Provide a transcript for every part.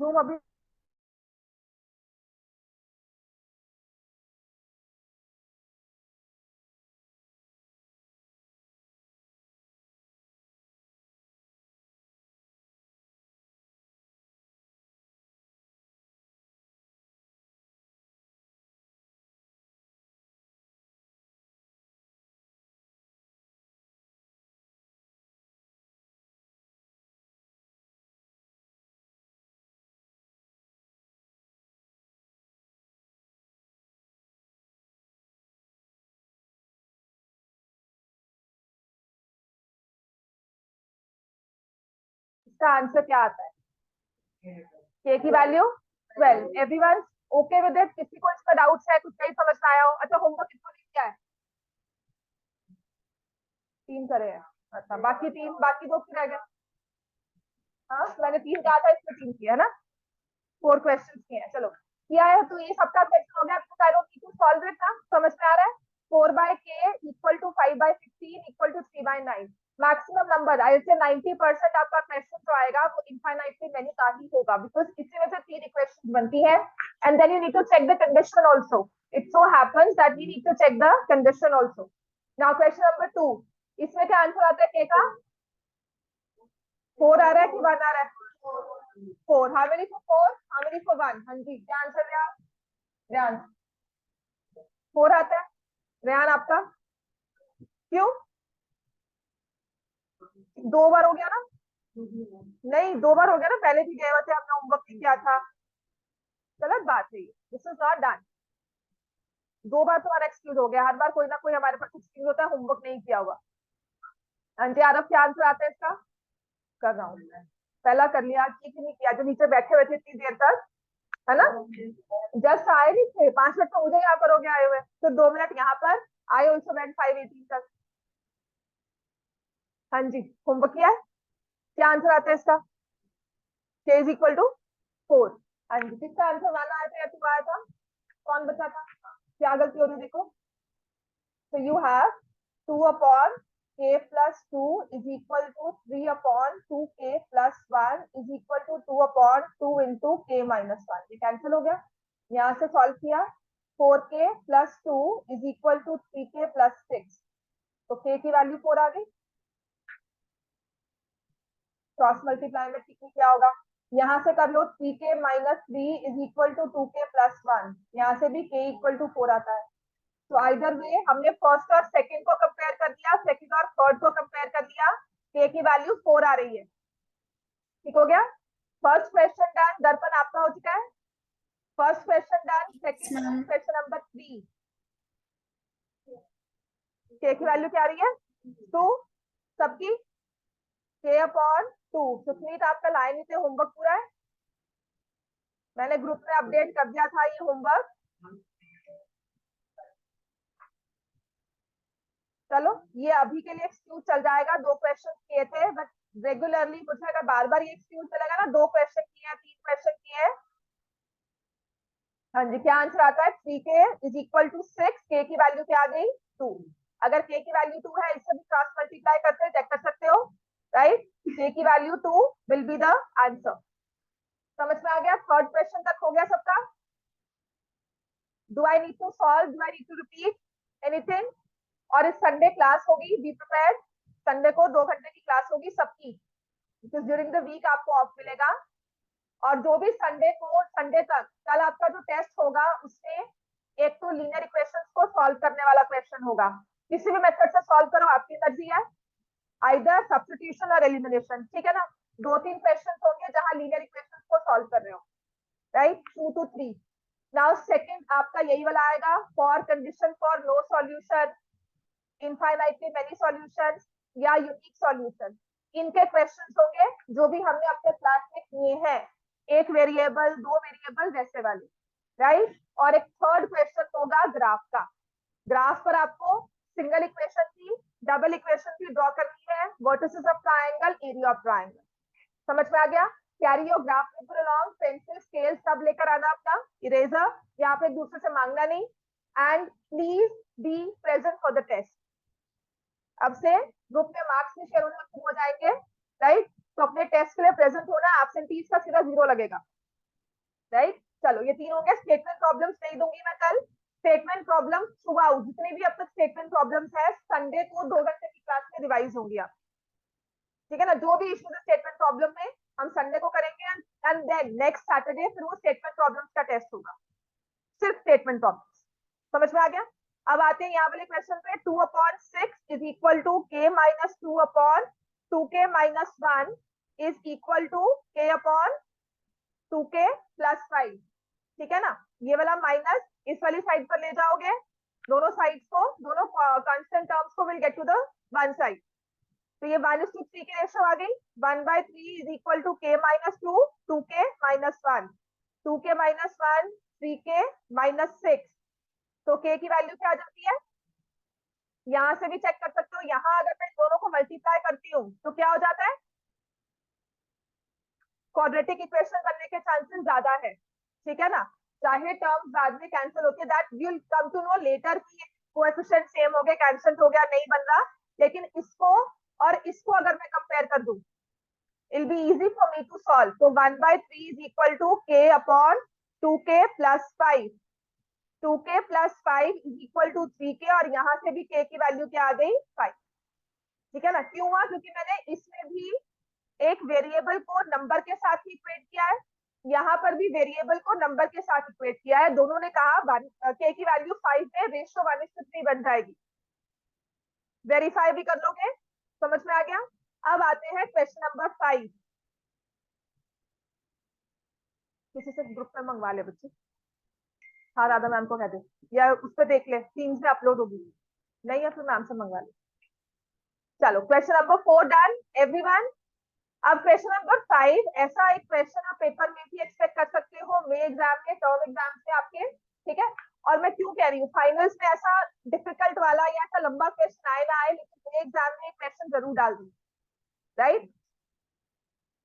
Zoom अभी इसका answer क्या आता है? के की value 12। Everyone okay with it? किसी को इसका डाउट्स है, कुछ नहीं समझ में आया हो? अच्छा, होमवर्क किसको नहीं किया है? 3 करे हैं। अच्छा, बाकी 3, बाकी 2 की रह गए। हाँ, मैंने 3 कहा था, इसमें 3 किया है ना। 4 क्वेश्चन किए हैं। चलो, किया है तो ये सबका क्वेश्चन हो गया। I don't need to solve it ना, समझ में आ रहा है? 4/k equal to 5/15 equal to 3/9। Maximum number आई से 90% आपका क्वेश्चन जो आएगा वो इनफाइनाइटली मेनी का ही होगा, बिकॉज इसी में से 3 इक्वेशन बनती है। And then you need to check the condition also. It so happens that we need to check the condition also. Now question number 2, इसमें क्या आंसर आता है के का? 4 आ रहा है कि 1 आ रहा है? 4। How many for 4, how many for 1? हाँ जी, क्या आंसर है? रेहान 4 आता है। रेहान आपका? क्यों? 2 बार हो गया ना? नहीं, 2 बार हो गया ना, पहले भी गए हुए थे, हमने होमवर्क भी किया था। गलत बात है, दिस इज नॉट डन। 2 बार तुम्हारा एक्सक्यूज हो गया, हर बार कोई ना कोई हमारे पास एक्सक्यूज होता है, होमवर्क नहीं किया हुआ। हाँ जी, आरब क्या आंसर आता है इसका? कर रहा हूँ मैं। पहला कर लिया, ठीक नहीं किया जो नीचे बैठे हुए थे इतनी देर तक, है ना? जस्ट आए नहीं थे, 5 मिनट तो मुझे यहाँ पर हो गया आए हुए, तो 2 मिनट यहाँ पर। आई ऑल्सो वेंट 5:18 तक। हाँ जी, होमवर्क किया है? क्या आंसर आता है इसका? k is equal to 4। हाँ जी, किसका आंसर 1 आया था या 2 आया था? कौन बचा था? क्या गलती हो रही है देखो। So you have 2 upon k plus 2 is equal to 3 upon 2k plus 1 is equal to 2 upon 2 into k minus 1। ये कैंसिल हो गया। यहाँ से सॉल्व किया, 4k plus 2 is equal to 3k plus 6। तो k की वैल्यू 4 आ गई। क्रॉस मल्टीप्लाई में ठीक क्या होगा? यहाँ से कर लो, 3k minus 3 is equal to 2k plus 1। यहाँ से भी k equal to 4 आता है। तो आइदर वे हमने फर्स्ट और सेकंड को कंपेयर कर दिया, सेकंड और थर्ड को कंपेयर कर दिया, के की वैल्यू 4 आ रही है। ठीक हो गया? फर्स्ट क्वेश्चन डन, दर्पण आपका हो चुका है। First question done. Second question number 3, के की वैल्यू क्या आ रही है? 2। सबकी के अपॉन 2। सुस्मित आपका लाइन नीचे होमवर्क पूरा है? मैंने ग्रुप में अपडेट कर दिया था ये होमवर्क। चलो, ये अभी के लिए एक्सक्यूज चल जाएगा, 2 क्वेश्चन किए थे, बट रेगुलरली मुझे अगर बार बार ये एक्सक्यूज चलेगा ना, 2 क्वेश्चन किए, 3 क्वेश्चन किए। हाँ जी, क्या आंसर आता है? 3k is equal to 6। के की वैल्यू क्या आ गई? 2। अगर के की वैल्यू 2 है, इससे भी क्रॉस मल्टीप्लाई करके चेक कर सकते हो, राइट? के की value 2 will be the answer. समझ में आ गया? थर्ड क्वेश्चन तक हो गया सबका? Do I need to solve, do I need to repeat anything? और इस संडे क्लास होगी, बी प्रिपेयर्ड। संडे को 2 घंटे की क्लास होगी सबकी, बिकॉज ड्यूरिंग द वीक आपको ऑफ मिलेगा। और जो भी संडे को, संडे तक, कल आपका जो टेस्ट होगा उसमें एक तो लीनियर इक्वेशंस को सॉल्व करने वाला क्वेश्चन होगा। किसी भी मेथड से सॉल्व करो, आपकी मर्जी है, आइदर सब्स्टिट्यूशन और एलिमिनेशन, ठीक है ना? 2-3 क्वेश्चन होंगे जहां लीनियर इक्वेशंस को सॉल्व कर रहे हो, राइट? 2 to 3। नाउ सेकंड आपका यही वाला आएगा, for condition for no solution, infinitely many solutions या यूनिक सॉल्यूशन। इनके क्वेश्चंस होंगे जो भी हमने अपने क्लास में किए हैं, एक वेरिएबल, 2 वेरिएबल वैसे वाले, राइट? और एक थर्ड क्वेश्चन होगा ग्राफ का। ग्राफ पर आपको सिंगल इक्वेशन की, डबल इक्वेशन की ड्रॉ करनी है, vertices of triangle, area of triangle. समझ में आ गया? Carry your graph paper along, pencil scale सब लेकर आना, अपना इरेजर, यहाँ पे एक दूसरे से मांगना नहीं। And please be present for the test. अब से ग्रुप में मार्क्स भी शेयर होने शुरू हो जाएंगे, राइट? तो अपने टेस्ट के लिए प्रेजेंट होना, एब्सेंटीज का सीधा 0 लगेगा। राइट। चलो ये तीन हो गए। स्टेटमेंट प्रॉब्लम्स नहीं दूंगी मैं कल। स्टेटमेंट प्रॉब्लम सुबह जितनी भी अब तक स्टेटमेंट प्रॉब्लम्स है संडे को 2 घंटे की क्लास में रिवाइज होंगी आप, ठीक है ना। जो भी इश्यूज स्टेटमेंट प्रॉब्लम में हम संडे को करेंगे एंड देन नेक्स्ट सैटरडे फिर वो स्टेटमेंट प्रॉब्लम्स का टेस्ट होगा, सिर्फ स्टेटमेंट प्रॉब्लम्स। समझ में आ गया। अब आते हैं यहाँ वाले क्वेश्चन पे। 2/6 is equal to k minus 2/2k-1 is equal to k upon 2k plus 5, ठीक है ना। ये वाला माइनस इस वाली साइड पर ले जाओगे, दोनों साइड्स को, दोनों कांस्टेंट टर्म्स को will get to the one side. तो ये 1:3 की रेशो आ गई। 1/3 is equal to k minus 2, 2k-1, 2k-1, 3k-6। तो k की वैल्यू क्या आ जाती है, यहां से भी चेक कर सकते हो। यहां अगर मैं दोनों को मल्टीप्लाई करती हूँ तो क्या हो जाता है, क्वाड्रेटिक इक्वेशन बनने के चांसेस ज्यादा है, ठीक है ना। चाहे टर्म्स बाद में कैंसिल होते, that will come to know later कि कोएफिशिएंट सेम हो गए, कैंसिल हो गया, नहीं बन रहा। लेकिन इसको और इसको अगर मैं कंपेयर कर दूं, it'll be easy for me to solve. So 1/3 is equal to k upon 2k plus 5. 2k plus 5 is equal to 3k और यहां से भी k की वैल्यू क्या आ गई, 5, ठीक है ना। क्यों हुआ, क्योंकि मैंने इसमें भी एक वेरिएबल को नंबर के साथ ही इक्वेट किया है, यहाँ पर भी वेरिएबल को नंबर के साथ इक्वेट किया है। दोनों ने कहा k की वैल्यू 5 है, रेशियो 1:3 बन जाएगी। वेरीफाई भी कर लोगे, समझ में आ गया। अब आते हैं क्वेश्चन नंबर 5। किसी से ग्रुप में मंगवा ले बच्चे, हाँ राधा मैम को कह दे, या उस पर देख ले, टीम्स में अपलोड होगी, नहीं है फिर मैम से मंगवा ले। चलो क्वेश्चन नंबर 4 डन एवरीवन। अब क्वेश्चन नंबर 5, ऐसा एक क्वेश्चन आप पेपर में भी एक्सपेक्ट कर सकते हो, मे एग्जाम में, टर्म एग्जाम में आपके, ठीक है। और मैं क्यों कह रही हूँ फाइनल्स में ऐसा डिफिकल्ट वाला या ऐसा लंबा क्वेश्चन आए ना आए, लेकिन मे एग्जाम में एक क्वेश्चन जरूर डाल दूंगी, राइट।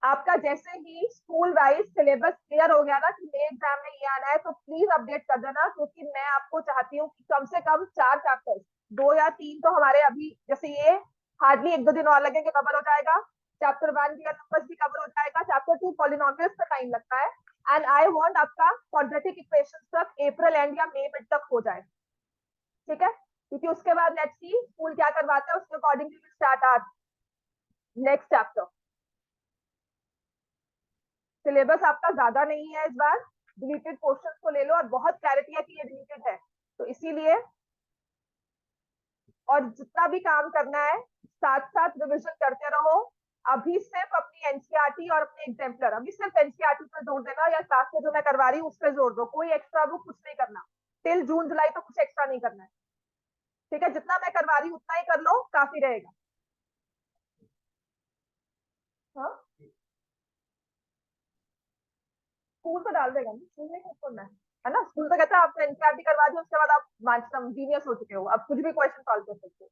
आपका जैसे ही स्कूल वाइज सिलेबस क्लियर हो गया ना कि मे एग्जाम में ये आना है, तो प्लीज अपडेट कर देना, क्योंकि मैं आपको चाहती हूँ कि कम से कम 4 चैप्टर्स, 2 या 3 तो हमारे अभी, जैसे ये हार्डली 1-2 दिन और लगेंगे, कवर हो जाएगा। चैप्टर 1 रियल नंबर्स भी कवर हो जाएगा। चैप्टर 2 पॉलिनोमियल्स का टाइम लगता है, एंड आई वांट आपका क्वाड्रेटिक इक्वेशंस तक अप्रैल एंड या मई मिड तक हो जाए, ठीक है। क्योंकि उसके बाद लेट्स सी स्कूल क्या करवाता है, उसके accordingly will start our next chapter. Syllabus आपका ज्यादा नहीं है इस बार, डिलीटेड पोर्शंस को ले लो, और बहुत क्लैरिटी है कि ये डिलीटेड है, तो इसीलिए। और जितना भी काम करना है साथ साथ रिविजन करते रहो। अभी सिर्फ अपनी एनसीईआरटी और अपने एग्जाम्पलर, अभी सिर्फ एनसीईआरटी पे जोर देना, या क्लास में जो मैं करवा रही हूँ उस पर जोर दो, कोई एक्स्ट्रा बुक कुछ नहीं करना। टिल जून जुलाई तो कुछ एक्स्ट्रा नहीं करना है, ठीक है। जितना मैं करवा रही हूँ उतना ही कर लो, काफी रहेगा। हाँ स्कूल तो डाल देगा, स्कूल में क्या करना है ना। स्कूल तो कहता है आपको एनसीईआरटी करवा दी, उसके बाद आप मास्टर जीनियस हो चुके हो, आप कुछ भी क्वेश्चन सॉल्व कर सकते हो,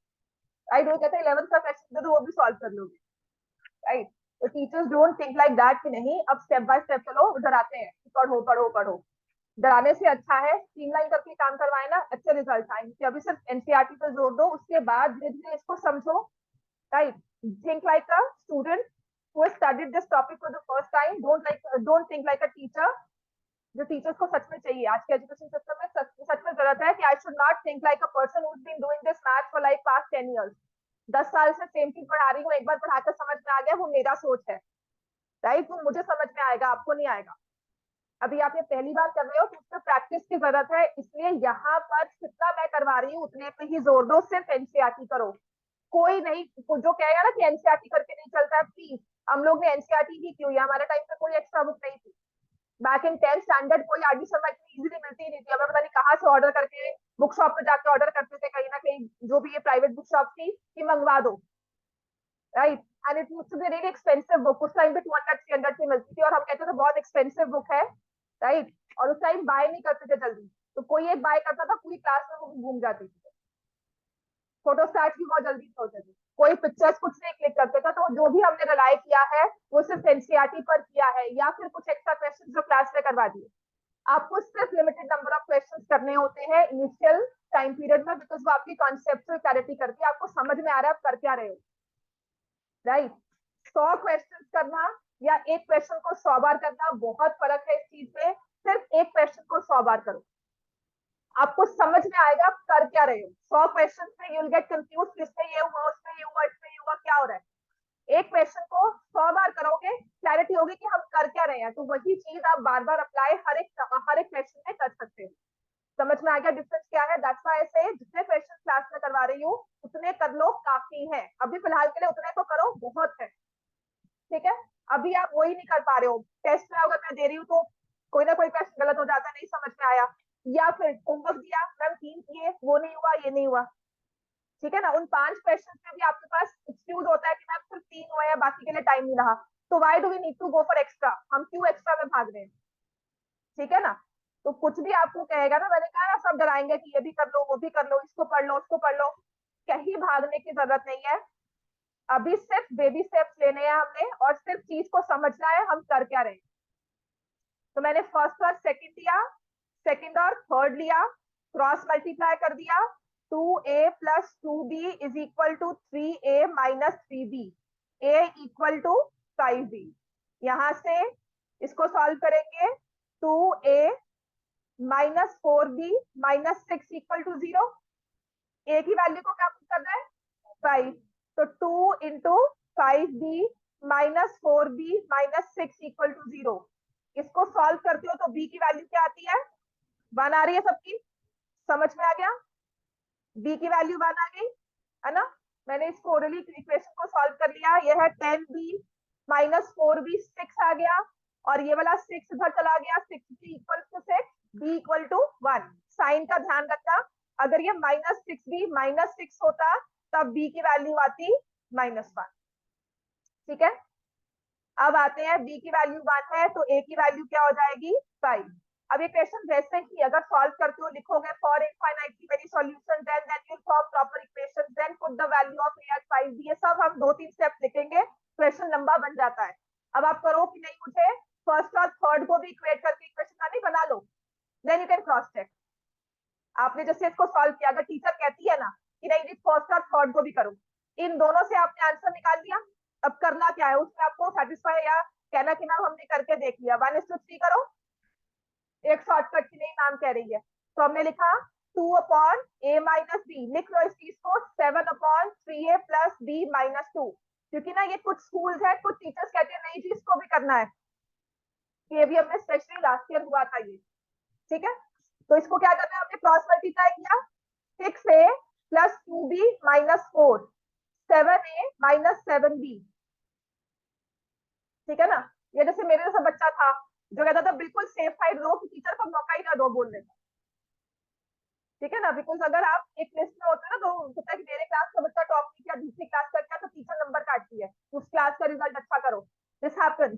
राइट। वो कहते हैं 11th का क्वेश्चन दे दो, वो भी सॉल्व कर लोगे, राइट। तो teachers don't think like that कि नहीं अब स्टेप बाय स्टेप चलो, डराते हैं पढ़ो पढ़ो पढ़ो। डराने से अच्छा है स्ट्रीमलाइन करके काम करवाए ना, अच्छे रिजल्ट आएंगे। अभी सिर्फ एनसीईआरटी पर जोर दो, उसके बाद धीरे धीरे इसको समझो, right. Think like a student who has studied this topic for the first time, don't think like a teacher, जो टीचर्स को सच में चाहिए आज के एजुकेशन सिस्टम में, सच में जरूरत है कि I should not think like a person who has been doing this math for like past 10 years. 10 साल से सेम चीज पढ़ा रही हूँ, एक बार पढ़ाकर समझ में आ गया, वो मेरा सोच है, राइट। वो मुझे समझ में आएगा, आपको नहीं आएगा। अभी आप ये पहली बार कर रहे हो तो उसमें प्रैक्टिस की जरूरत है, इसलिए यहाँ पर जितना मैं करवा रही हूँ उतने पे ही जोर दो, सिर्फ एनसीईआरटी करो। कोई नहीं जो कहेगा ना कि एनसीईआरटी करके नहीं चलता है, प्लीज, हम लोग ने एनसीईआरटी ही की हुई है, हमारे टाइम पे कोई एक्स्ट्रा बुक नहीं थी। बैक इन 10th स्टैंडर्ड कोई आरडी शर्मा इतनी इजीली मिलती ही नहीं थी, हमें पता नहीं कहाँ से ऑर्डर करके बुक शॉप पे जाके ऑर्डर करते थे, कहीं ना कहीं जो भी ये प्राइवेट बुक शॉप थी कि मंगवा दो, right. And it used to be really expensive book, उस टाइम पे 200-300 की मिलती थी, और हम कहते थे बहुत एक्सपेंसिव बुक है, राइट। और उस टाइम बाय नहीं करते थे जल्दी, तो कोई एक बाय करता था, पूरी क्लास में वो घूम जाती थी। फोटोस्टैट भी बहुत जल्दी होते थे, कोई पिक्चर्स कुछ नहीं क्लिक करते था। तो जो भी हमने रिलाई किया है वो सिर्फ एनसीईआरटी पर किया है, या फिर कुछ एक्स्ट्रा क्वेश्चन जो क्लास में करवा दिए। आपको सिर्फ लिमिटेड नंबर ऑफ क्वेश्चन करने होते हैं इनिशियल टाइम पीरियड में, बिकॉज वो आपकी कॉन्सेप्चुअल क्लैरिटी करती है, आपको समझ में आ रहा है आप कर क्या रहे हो, राइट। 100 क्वेश्चन करना या एक क्वेश्चन को 100 बार करना, बहुत फर्क है इस चीज में। सिर्फ एक क्वेश्चन को 100 बार करो, आपको समझ में आएगा आप कर क्या रहे हो। 100 क्वेश्चन में यू विल गेट कंफ्यूज, किसमें ये हुआ, उसमें ये हुआ, इसमें ये हुआ, क्या हो रहा है। एक क्वेश्चन को 100 बार करोगे, क्लैरिटी होगी कि हम कर क्या रहे हैं, तो वही चीज आप बार बार अप्लाई हर एक क्वेश्चन में कर सकते हो। समझ में आ गया डिफरेंस क्या है। दैट्स व्हाई से जितने क्वेश्चन क्लास में करवा रही हूँ उतने कर लो, काफी है। अभी फिलहाल के लिए उतने तो करो, बहुत है, ठीक है। अभी आप वही नहीं कर पा रहे हो, टेस्ट में अगर मैं दे रही हूँ तो कोई ना कोई क्वेश्चन गलत हो जाता है, नहीं समझ में आया, या फिर होमवर्क दिया मैम 3 किए, वो नहीं हुआ, ये नहीं हुआ, ठीक है ना। उन 5 क्वेश्चन में भी आपके पास एक्सक्यूज होता है कि मैम सिर्फ 3 हुआ है, बाकी के लिए टाइम नहीं रहा, तो why do we need to go for extra, हम क्यों एक्स्ट्रा में भाग रहे हैं, ठीक है ना। तो कुछ भी आपको कहेगा ना, मैंने कहा ना सब डराएंगे कि ये भी कर लो, वो भी कर लो, इसको पढ़ लो, उसको पढ़ लो, कहीं भागने की जरूरत नहीं है। अभी सिर्फ बेबी स्टेप्स लेने हैं हमने, और सिर्फ चीज को समझना है हम कर क्या रहे हैं। तो मैंने फर्स्ट और सेकंड लिया, सेकंड और थर्ड लिया, क्रॉस मल्टीप्लाई कर दिया, 2a plus 2b is equal to 3a minus 3b, a equal to 5b। यहां से इसको सॉल्व करेंगे, 2a minus 4b minus 6 equal to 0, a की वैल्यू को क्या करना है 5, तो 2 into 5b minus 4b minus 6 equal to 0। इसको सॉल्व करते हो तो b की वैल्यू क्या आती है, 1 आ रही है सबकी, समझ में आ गया। b की वैल्यू 1 आ गई है ना। मैंने इस कोरली इक्वेशन को सॉल्व कर लिया, यह है 10b माइनस 4b 6 आ गया, और ये वाला 6 इधर चला गया, 6b equal to 6, b equal to 1। Sign का ध्यान रखना, अगर ये माइनस 6b माइनस 6 होता तब b की वैल्यू आती -1, ठीक है। अब आते हैं b की वैल्यू 1 है तो a की वैल्यू क्या हो जाएगी 5। अब ये क्वेश्चन वैसे ही अगर सॉल्व करते हो लिखोगे for infinitely many solution then you form proper equations then put the value of a at 5b, ये सब हम 2-3 स्टेप्स लिखेंगे, क्वेश्चन लंबा बन जाता है। अब आप करो कि नहीं, मुझे फर्स्ट और थर्ड को भी इक्वेट करके इक्वेशन का नहीं बना लो, then you can cross check. आपने जैसे इसको सॉल्व किया, अगर टीचर कहती है ना कि नहीं जी फर्स्ट और थर्ड को भी करो, इन दोनों से आपने आंसर निकाल लिया, अब करना क्या है उसमें आपको सेटिस्फाई या कहना कि मैम हमने करके देख लिया, 1:3 करो, एक शॉर्टकट की नहीं मैम कह रही है, तो हमने लिखा 2 अपॉन a माइनस बी, लिख लो इस चीज को 7 upon 3a plus b minus 2, क्योंकि ना ये कुछ स्कूल्स है, कुछ टीचर्स कहते हैं नहीं जी इसको भी करना है, ये भी हमने स्पेशली लास्ट ईयर हुआ था ये, ठीक है। तो इसको क्या करना है, हमने क्रॉस मल्टीप्लाई किया, 6a plus 2b minus 4, 7a minus 7b, ठीक है ना। ये जैसे मेरे जैसा बच्चा था जो कहता था बिल्कुल सेफ साइड लो कि टीचर को मौका ही ना दो बोलने का, ठीक है ना। बिकॉज अगर आप एक लिस्ट में होते हैं ना, तो होता है कि मेरे क्लास का बच्चा टॉप नहीं किया, दूसरी क्लास का किया, तो टीचर नंबर काटती है, उस क्लास का रिजल्ट अच्छा करो, this happens.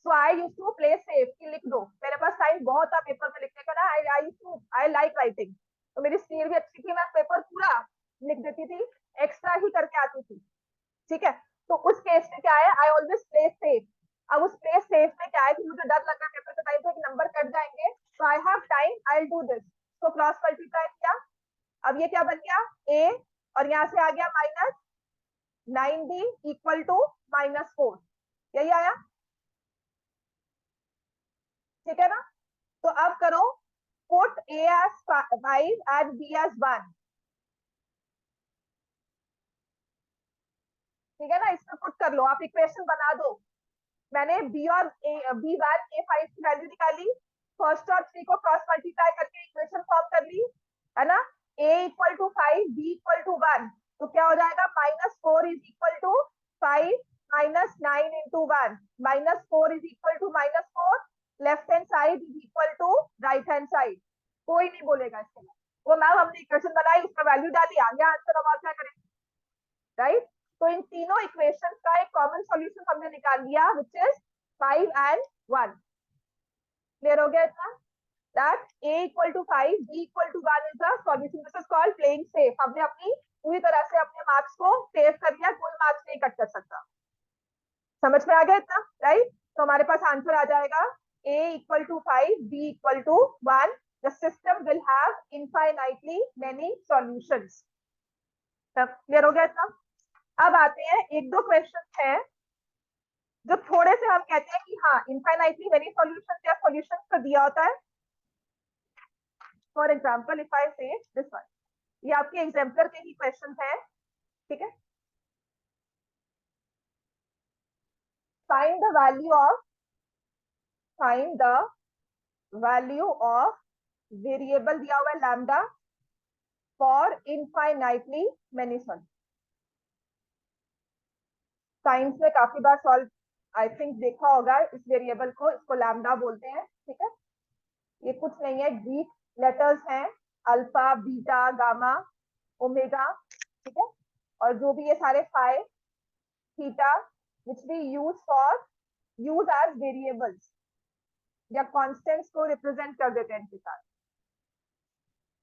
So I used to play safe कि लिख दो, मेरे पास टाइम बहुत था पेपर में लिखने का ना, आई लाइक राइटिंग, तो मेरी स्पीड भी अच्छी थी, मैं पेपर पूरा लिख देती थी, एक्स्ट्रा ही करके आती थी, ठीक है। तो उस केस में क्या है, आई ऑलवेज प्ले सेफ। अब उस प्ले सेफ में क्या है कि मुझे डर लग रहा है पेपर के टाइम पे कि नंबर कट जाएंगे, तो I have time, I will do this. तो क्रॉस मल्टीप्लाई किया, अब ये क्या बन गया a, और यहां से आ गया माइनस 9b इक्वल टू -4, यही आया, ठीक है ना। तो अब करो put a as 5 and b as 1, ठीक है ना, इसमें पुट कर लो, आप इक्वेशन बना दो। मैंने b और b1 a5 की वैल्यू निकाली, फर्स्ट और 3 को क्रॉस मल्टीप्लाई करके इक्वेशन फॉर्म कर ली, है ना। a equal to 5, b equal to 1, तो क्या हो जाएगा -4 is equal to 5 minus 9 into 1, -4 is equal to -4, left hand side is equal to right hand side, कोई नहीं बोलेगा इसके बाद, वो मैम हमने इक्वेशन बनाई उसका वैल्यू डाली आ गया आंसर, अब आप क्या करें, राइट। तो इन तीनों इक्वेशंस का एक कॉमन सॉल्यूशन हमने निकाल लिया व्हिच इज 5 and 1, क्लियर हो गया इतना, that a equal to 5 b equal to 1 is the solution, this is called playing safe। हमने अपनी पूरी तरह से अपने मार्क्स को सेव कर लिया, कोई मार्क्स नहीं कट कर सकता, समझ में आ गया इतना, राइट। तो हमारे पास आंसर आ जाएगा a equal to 5 b equal to 1, the system will have infinitely many solutions। Clear हो गया इतना। अब आते हैं एक दो क्वेश्चन हैं जो थोड़े से हम कहते हैं कि हाँ इनफाइनाइटली मेनी सॉल्यूशंस या सॉल्यूशंस को दिया होता है। फॉर एग्जांपल इफ आई से दिस वन, ये आपके एग्जाम्पलर के ही क्वेश्चन है, ठीक है। Find the value of variable दिया हुआ है lambda for infinitely many solutions. Science में काफी बार सॉल्व आई थिंक देखा होगा इस वेरिएबल को, इसको लैम्डा बोलते हैं, ठीक है। ये कुछ नहीं है, ग्रीक लेटर्स हैं, अल्फा बीटा गामा ओमेगा, ठीक है। और जो भी ये सारे phi theta which we use as variables या कॉन्स्टेंट्स को रिप्रेजेंट कर देते हैं इनके साथ।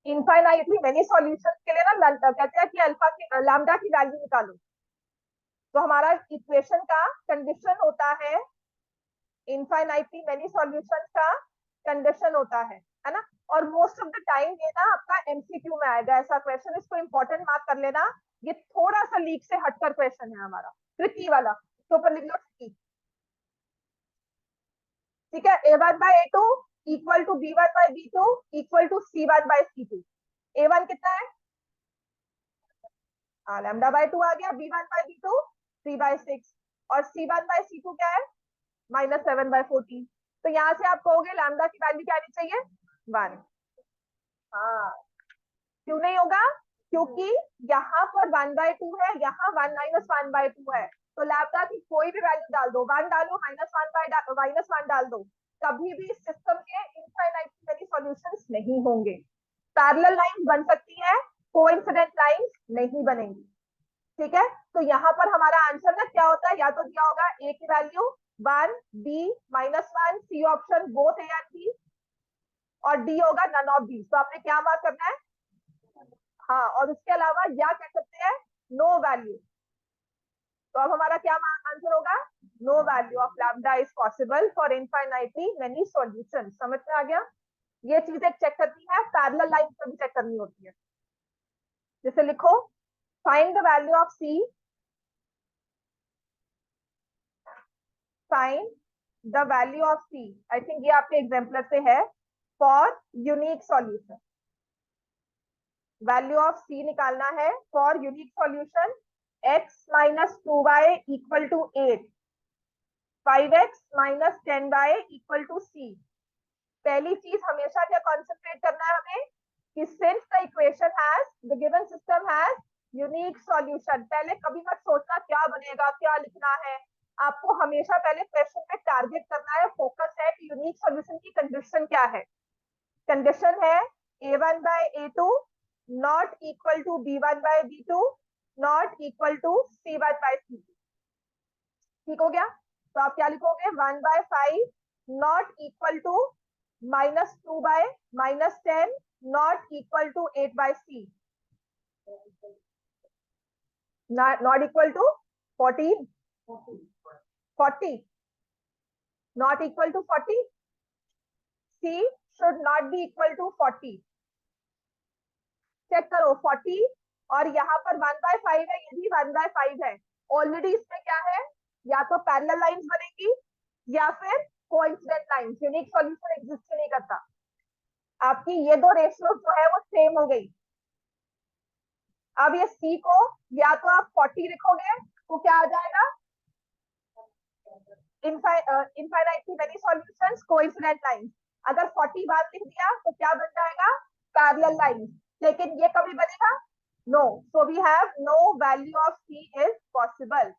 इनफाइनाइटली मेनी सॉल्यूशंस के लिए ना कहते हैं कि अल्फा की लैम्डा की वैल्यू निकालो, तो हमारा इक्वेशन का कंडीशन होता है, इनफाइनाइटली मेनी सॉल्यूशंस का कंडीशन होता है ना। और मोस्ट ऑफ द टाइम ये ना आपका एमसीक्यू में आएगा ऐसा क्वेश्चन, इसको इंपॉर्टेंट मार्क कर लेना। ये थोड़ा सा लीक से हटकर क्वेश्चन है हमारा, ट्रिकी वाला, तो ऊपर लिख लो ट्रिकी, ठीक है। a1 by a2 equal to b1 by b2 equal to c1 by c2। a1 कितना है, लैम्डा बाय 2 आ गया, b1 by b2 3/6, और c1 by c2 क्या है, -7/14। तो यहाँ से आप कहोगे लैम्डा की वैल्यू क्या आनी चाहिए, 1। हाँ, क्यों नहीं होगा, क्योंकि यहाँ पर 1/2 है, यहाँ 1 - 1/2 है, तो लैम्डा की कोई भी वैल्यू डाल दो, 1 डालो, -1 डाल दो, कभी भी इस सिस्टम के इनफाइनाइटली मेनी सॉल्यूशंस नहीं होंगे। पैरेलल लाइंस बन सकती है, कोइंसिडेंट लाइंस नहीं बनेंगी, ठीक है। तो यहाँ पर हमारा आंसर ना क्या होता है, या तो दिया होगा ए की value 1, B -1, C option both A and B, और डी होगा नन ऑफ दी। तो आपने क्या मार्क करना है, हाँ, और उसके अलावा या कह सकते हैं नो वैल्यू। तो अब हमारा क्या आंसर होगा, no value of lambda is possible for infinitely many solution. समझ में आ गया, ये चीजें चेक करनी है, पैरेलल लाइन पर भी चेक करनी होती है। जैसे लिखो, find the value of C, find the value of C, I think ये आपके एग्जाम्पलर से है, for unique solution. Value of C निकालना है for unique solution, x - 2y equal to 8, 5x - 10y equal to c। पहली चीज हमेशा क्या कॉन्सेंट्रेट करना है हमें, कि since the equation has the given system has unique solution, पहले कभी मत सोचना क्या बनेगा, क्या लिखना है, आपको हमेशा पहले क्वेश्चन पे टारगेट करना है, फोकस है कि यूनिक सॉल्यूशन की कंडीशन क्या है। कंडीशन है a1 by a2 not equal to b1 by b2 not equal to c1 by c2। ठीक हो गया, तो आप क्या लिखोगे, 1/5 not equal to -2/-10 not equal to 8/c, not equal to 14, 40 not equal to 40, c should not be equal to 40। Check करो 40 और यहाँ पर 1/5 है, ये भी 1/5 है, ऑलरेडी इसमें क्या है, या तो पैरेलल लाइंस बनेगी या फिर coincident lines, unique solution exist नहीं करता। आपकी ये दो रेशियो जो है वो सेम हो गई। अब ये सी को या तो आप 40 लिखोगे तो क्या आ जाएगा, infinitely many solutions coincident lines. अगर 40 बार लिख दिया तो क्या बन जाएगा, पैरेलल लाइंस, लेकिन ये कभी बनेगा, no, so we have no value of C is possible.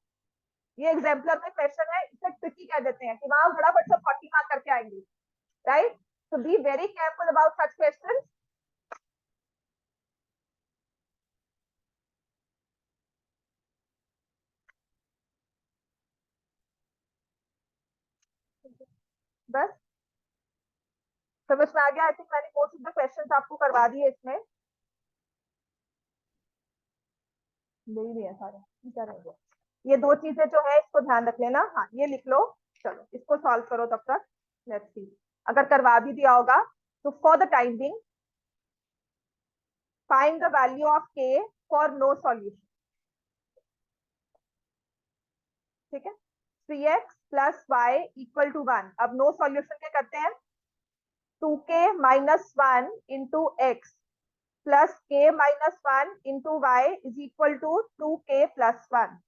ये एग्जाम्पलर में क्वेश्चन है, इसे ट्रिकी कह देते हैं कि वहां फटाफट से 40 मार्क करके आएंगे, right. So be very careful about such questions. बस समझ में आ गया, आई थिंक मैंने मोस्ट ऑफ द क्वेश्चंस आपको करवा दिए इसमें, नहीं है सारे, क्या रह गया, ये दो चीजें जो है इसको ध्यान रख लेना। हाँ ये लिख लो, चलो इसको सॉल्व करो तब तक, लेट्स सी अगर करवा भी दिया होगा तो। For the time being find the value of k for no solution, ठीक है। 3x plus Y equal to 1। अब नो सॉल्यूशन क्या करते हैं, 2k minus 1 into x plus k minus 1 into y is equal to 2k plus 1।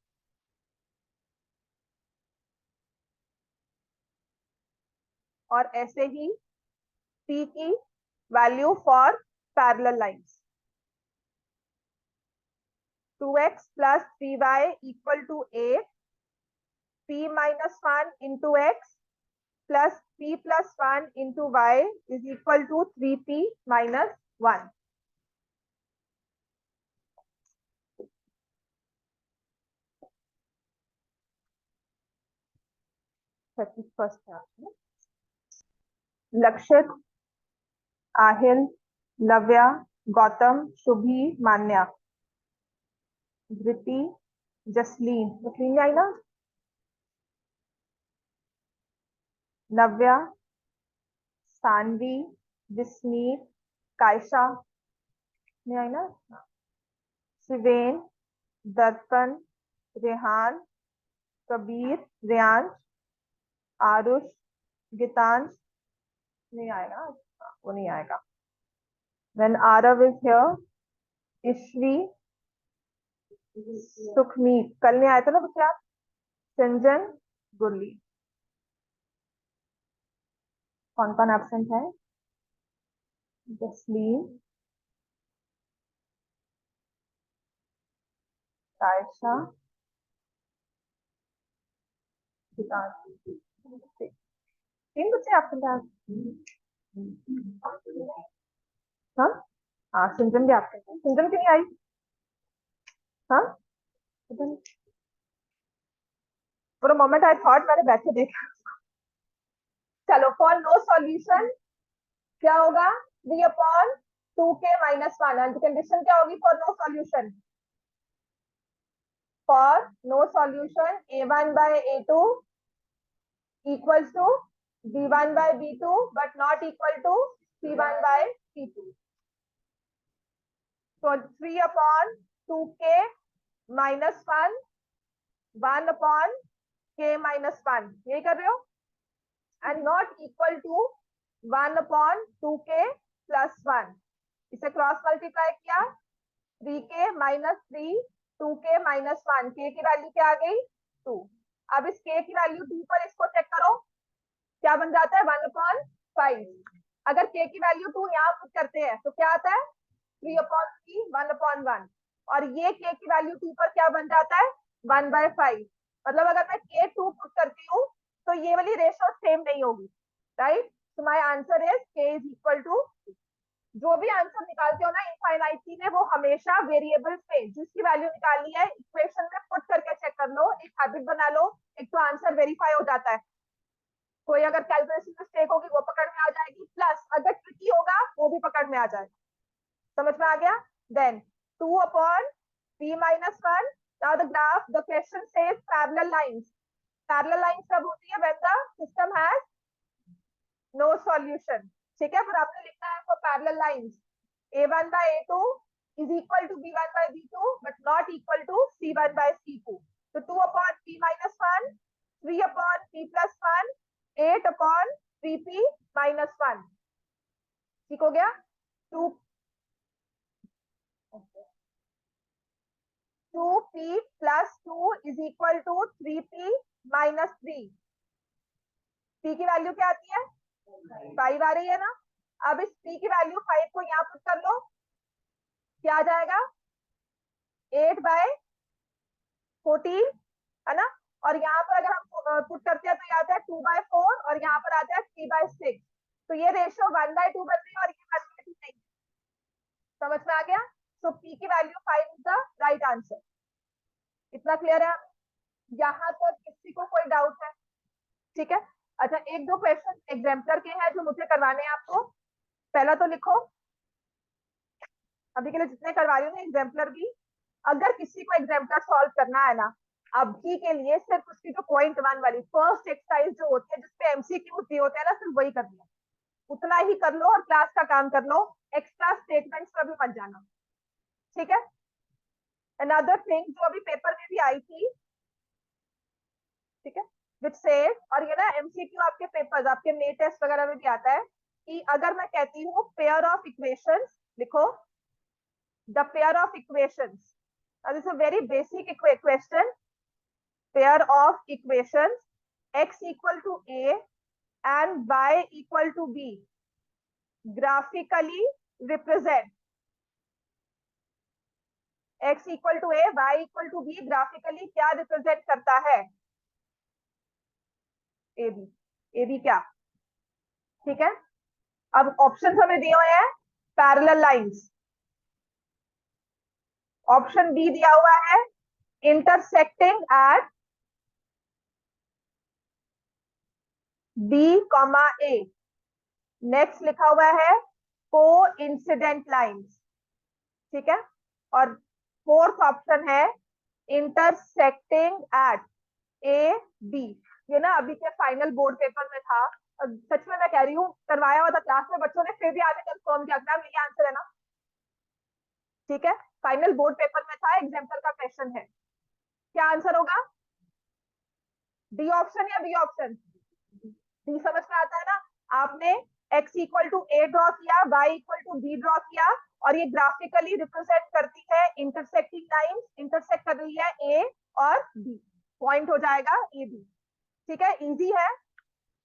और ऐसे ही p की value for parallel lines, 2x plus 3y equal to 8, p minus 1 into x plus p plus 1 into y is equal to 3p minus 1। Lakshit, Aahil, Lavya, Gautam, Shubhi, मान्या, धृति, जसलीन, जसलीन आई ना, नव्या, सानवी, जिस्मीत, कायशा ने आई ना, शिवेन, दर्पण, रेहान, कबीर, रेयांश, आरुष, गीतांश नहीं आएगा, वो नहीं आएगा। Then Arav is here, ईश्वी, सुखमीत, कल नहीं आया था ना बच्चे आप, संजन, गुरली। कौन कौन एब्सेंट है, जसलीन, कायशा, तीन बच्चे एब्सेंट है। हाँ हाँ, सिंजन भी एब्सेंट है। सिंजन क्यों नहीं आई? हाँ, for a moment I thought मैंने बैठे देखा। चलो, फॉर नो सॉल्यूशन क्या होगा, 3/2k माइनस 1। कंडीशन क्या होगी for no solution, for no solution a1 by a2 equals to b1 by b2 but not equal to c1 by c2. So 3/2k minus 1, 1/k minus 1, यही कर रहे हो, and not equal to 1/2k plus 1। इसे cross multiply किया, 3k minus 3, 2k minus 1, k की value क्या आ गई 2। अब इस k की वैल्यू 2 पर इसको चेक करो, क्या बन जाता है 1/5। अगर k की वैल्यू 2 यहाँ पुट करते हैं तो क्या आता है 3/3, 1/1। और ये k की वैल्यू 2 पर क्या बन जाता है 1/5। मतलब अगर मैं k 2 पुट करती हूँ तो ये वाली रेशो सेम नहीं होगी, right. So my answer is k is equal to, जो भी आंसर निकालते हो ना इनफाइनाइटली में, वो हमेशा वेरिएबल्स पे जिसकी वैल्यू निकालनी है इक्वेशन में पुट करके चेक कर लो, एक हैबिट बना लो, एक तो आंसर वेरीफाई हो जाता है। कोई अगर कैलकुलेशन मिस्टेक होगी वो पकड़ में आ जाएगी, प्लस अगर ट्रिकी होगा वो भी पकड़ में आ जाएगा। समझ में आ गया। Then 2/p minus 1। Now the graph, the question says parallel lines. Parallel lines कब होती है, when the system has no solution। ठीक है, फिर आपने लिखना है for parallel lines a1 by a2 is equal to b1 by b2 but not equal to c1 by c2। तो 2/p minus 1, 3/p plus 1, 8/3p minus 1। ठीक हो गया। 2p plus 2 is equal to 3p minus 3। p की value क्या आती है 5 आ रही है ना। अब इस p की वैल्यू 5 को यहाँ पुट कर लो, क्या आ जाएगा 8/14, है ना। और यहाँ पर अगर हम पुट करते हैं तो ये आता है 2/4 और यहाँ पर आता है 3/6। तो ये रेशियो 1/2 बन रही है और ये 1/2 नहीं। समझ में आ गया। सो p की value 5 is the right answer. इतना क्लियर है, यहाँ तक किसी को कोई डाउट है? ठीक है। अच्छा, एक दो क्वेश्चन एग्जाम्पलर के हैं जो मुझे करवाने हैं आपको। पहला तो लिखो, अभी के लिए जितने करवा रही हूँ ना एग्जाम्पलर भी, अगर किसी को एग्जाम्पलर सॉल्व करना है ना अभी के लिए, सिर्फ उसकी जो पॉइंट 1 वाली फर्स्ट एक्सरसाइज जो होती है जिसपे एमसीक्यू होती होते हैं ना, सिर्फ वही करनी है, उतना ही कर लो और क्लास का काम कर लो, एक्स्ट्रा स्टेटमेंट्स पर भी मत जाना। ठीक है। अनदर थिंग जो अभी पेपर में भी आई थी, ठीक है, विच सेज, और ये ना एमसीक्यू आपके पेपर्स, आपके मे टेस्ट वगैरह में भी आता है कि अगर मैं कहती हूँ पेयर ऑफ इक्वेशंस, लिखो the pair of equations, this is a very basic question, pair of equations x equal to a and y equal to b graphically represent, x equal to a, y equal to b graphically क्या represent करता है? A B, A B क्या? ठीक है, अब option हमें दिए हुए हैं पैरेलल लाइंस, ऑप्शन बी दिया हुआ है intersecting at B comma A, next लिखा हुआ है को इंसिडेंट लाइन्स, ठीक है, और फोर्थ ऑप्शन है इंटरसेक्टिंग एट ए बी। ये ना अभी के फाइनल बोर्ड पेपर में था, सच में मैं कह रही हूँ, करवाया हुआ था क्लास में बच्चों ने, फिर भी आगे कंफर्म किया मैम ये आंसर है ना, ठीक है, फाइनल बोर्ड पेपर में था, एग्जाम्पल का क्वेश्चन है, क्या आंसर होगा? डी ऑप्शन या बी ऑप्शन? डी समझ में आता है ना, आपने x equal to A draw किया, y equal to B draw किया, और ये ग्राफिकली रिप्रेजेंट करती है इंटरसेक्टिंग लाइंस, इंटरसेक्ट कर रही है ए और बी, पॉइंट हो जाएगा ए बी, ठीक है, इजी है।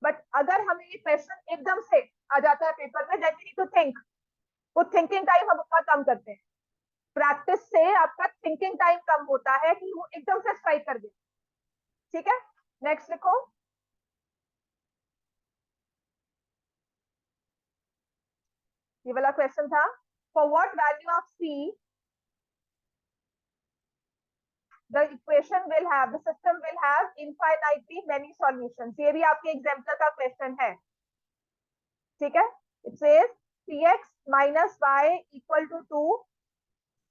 बट अगर हमें ये क्वेश्चन एकदम से आ जाता है पेपर में, then we need to think, वो थिंकिंग टाइम हम उसका कम करते हैं, प्रैक्टिस से आपका थिंकिंग टाइम कम होता है कि वो एकदम से स्ट्राइक कर दे, ठीक है। नेक्स्ट लिखो, ये वाला क्वेश्चन था, for what value of C the equation will have, the system will have infinitely many solutions, ये भी आपके एग्जाम्पल का क्वेश्चन है, ठीक है। It says cx minus y equal to 2,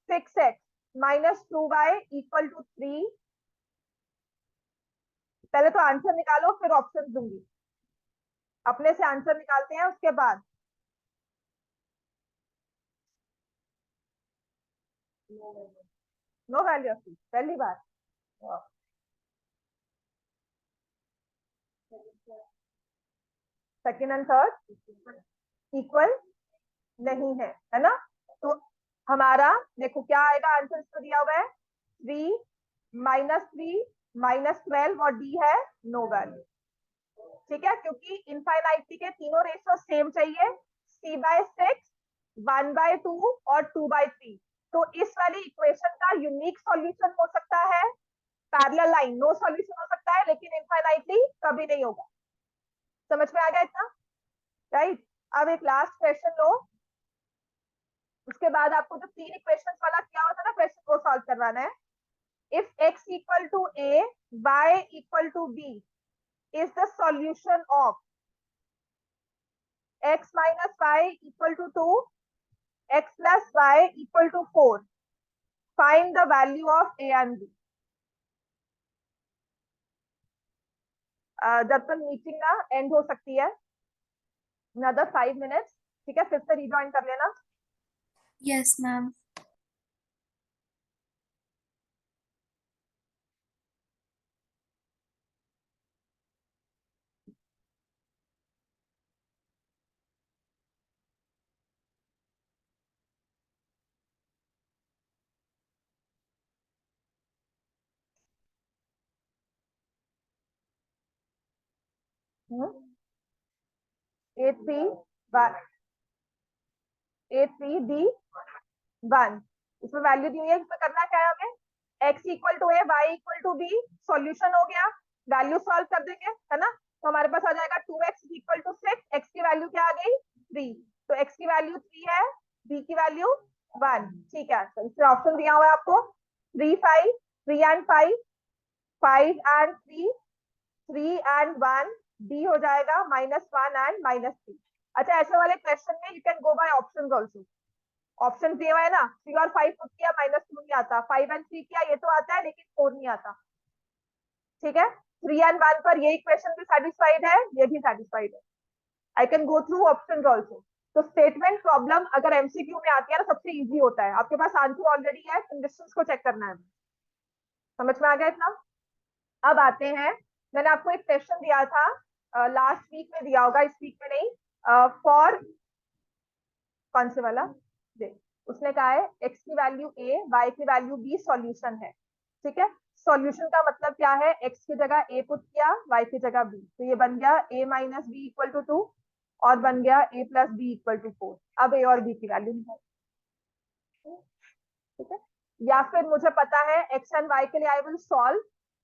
6x minus 2y equal to 3, पहले तो आंसर निकालो फिर ऑप्शन दूंगी, अपने से आंसर निकालते हैं उसके बाद। नो वैल्यू ऑफ सी, पहली बार, सेकेंड एंड थर्ड इक्वल नहीं है ना, तो हमारा देखो क्या आएगा, आंसर इसको दिया हुआ है 3 -3 -12 और डी है नो वैल्यू, ठीक है, क्योंकि इनफाइनाइटी के तीनों रेशियो सेम चाहिए, c/6, 1/2 और 2/3, तो इस वाली इक्वेशन का यूनिक सॉल्यूशन हो सकता है पैरेलल लाइन, नो सॉल्यूशन हो सकता है, लेकिन इनफाइनाइटली कभी नहीं होगा, समझ में आ गया इतना, राइट। अब एक लास्ट क्वेश्चन लो, उसके बाद आपको जो 3 इक्वेशन वाला क्या होता है ना क्वेश्चन, को सॉल्व करवाना है। If x equal to a, y equal to b is the solution of x minus y equal to 2, x plus y equal to 4, find the value of a and b। जब तक meeting ना and हो सकती है, another 5 minutes, ठीक है, फिर से रिजॉइन कर लेना। Yes ma'am. A3 इसमें वैल्यू दी हुई है, इसमें करना क्या है हमें, x equal to A, y equal to B, solution हो गया, वैल्यू सॉल्व कर देंगे, है ना, तो हमारे पास आ जाएगा 2x इक्वल टू 6, x की वैल्यू क्या आ गई 3, तो x की वैल्यू 3 है, b की वैल्यू 1, ठीक है, तो इसमें ऑप्शन दिया हुआ है आपको 3 5, 3 एंड 5, 5 एंड 3, 3 एंड 1, डी हो जाएगा -1 एंड -3। अच्छा, ऐसे वाले क्वेश्चन में you can go by options also, option दिया हुआ है ना, 3 और 5 पुट किया -2 नहीं आता, 5 एंड 3 किया ये तो आता है लेकिन 4 नहीं आता, ठीक है, 3 एंड 1 पर ये इक्वेशन भी सेटिस्फाइड है, ये भी सेटिस्फाइड है, I can go through options also. तो स्टेटमेंट प्रॉब्लम अगर एमसीक्यू में आती है ना, सबसे इजी होता है, आपके पास आंसर ऑलरेडी है, कंडीशंस को चेक करना है, समझ में आ गया इतना। अब आते हैं मैंने आपको एक क्वेश्चन दिया था लास्ट वीक में, दिया होगा इस वीक में नहीं, फॉर कौन से वाला, देख उसने कहा है x की वैल्यू a, y की वैल्यू b सॉल्यूशन है। ठीक है, सॉल्यूशन का मतलब क्या है, x की जगह a पुट किया, y की जगह b, तो ये बन गया a minus B equal to 2 और बन गया a plus B equal to 4। अब a और b की वैल्यू निकाल। ठीक है, या फिर मुझे पता है x एंड y के लिए I will solve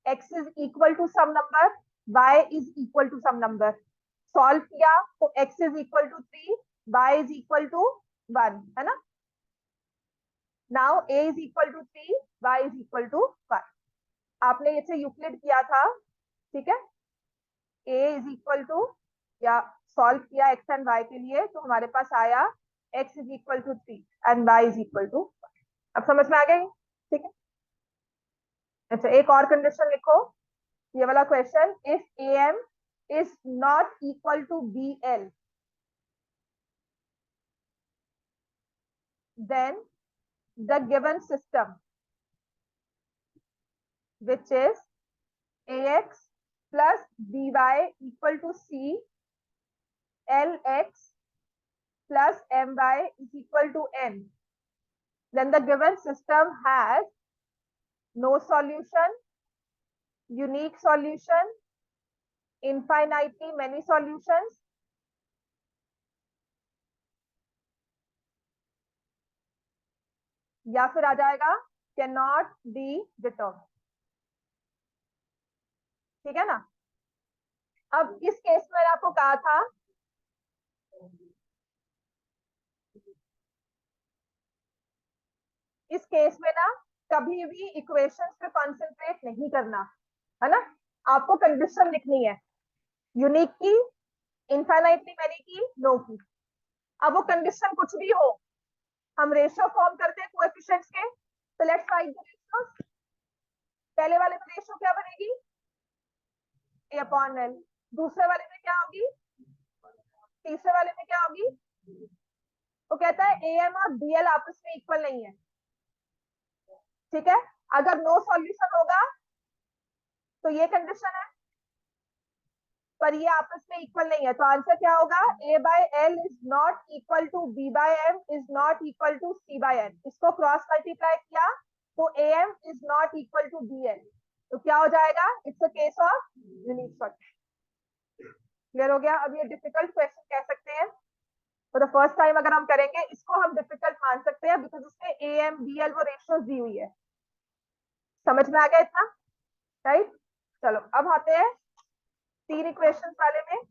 x is equal to some number, y is equal to some number. Solve किया तो x is equal to 3, y is equal to 1, है ना। Now a is equal to 3, y is equal to 1। आपने इसे Euclid किया था, ठीक है। a इज इक्वल टू, या सॉल्व किया x एंड y के लिए, तो हमारे पास आया x is equal to 3 and y is equal to 1। अब समझ में आ गई, ठीक है। अच्छा, एक और कंडीशन लिखो, ये वाला क्वेश्चन, if am is not equal to bl, then the given system, which is ax plus by equal to c, lx plus my is equal to n, then the given system has no solution, unique solution, infinitely many solutions, या फिर आ जाएगा cannot be determined। ठीक है ना। अब इस case में मैंने आपको कहा था, इस केस में ना कभी भी इक्वेशंस पे कॉन्सेंट्रेट नहीं करना, है ना। आपको कंडीशन लिखनी है, यूनिक की, इनफाइनाइटली मैनी की, नो की। अब वो कंडीशन कुछ भी हो, हम रेशियो फॉर्म करते हैं कोएफिशिएंट्स के, तो लेट्स राइट द रेशियोस। पहले वाले में रेशियो क्या बनेगी, a अपॉन l, दूसरे वाले में क्या होगी, तीसरे वाले में क्या होगी। वो कहता है am और bl आपस में इक्वल नहीं है, ठीक है। अगर नो सॉल्यूशन होगा तो ये कंडीशन है, पर ये आपस में इक्वल नहीं है, तो आंसर क्या होगा, a by l is not equal to b by m is not equal to c by n। इसको क्रॉस मल्टीप्लाई किया तो am is not equal to bl, तो क्या हो जाएगा, it's a case of unique solution. Clear हो गया। अब ये डिफिकल्ट क्वेश्चन कह सकते हैं, तो द फर्स्ट टाइम अगर हम करेंगे इसको हम डिफिकल्ट मान सकते हैं, बिकॉज उसमें am bl वो रेशियोज दी हुई है। समझ में आ गया इतना, राइट। चलो अब आते हैं 3 इक्वेशंस वाले में।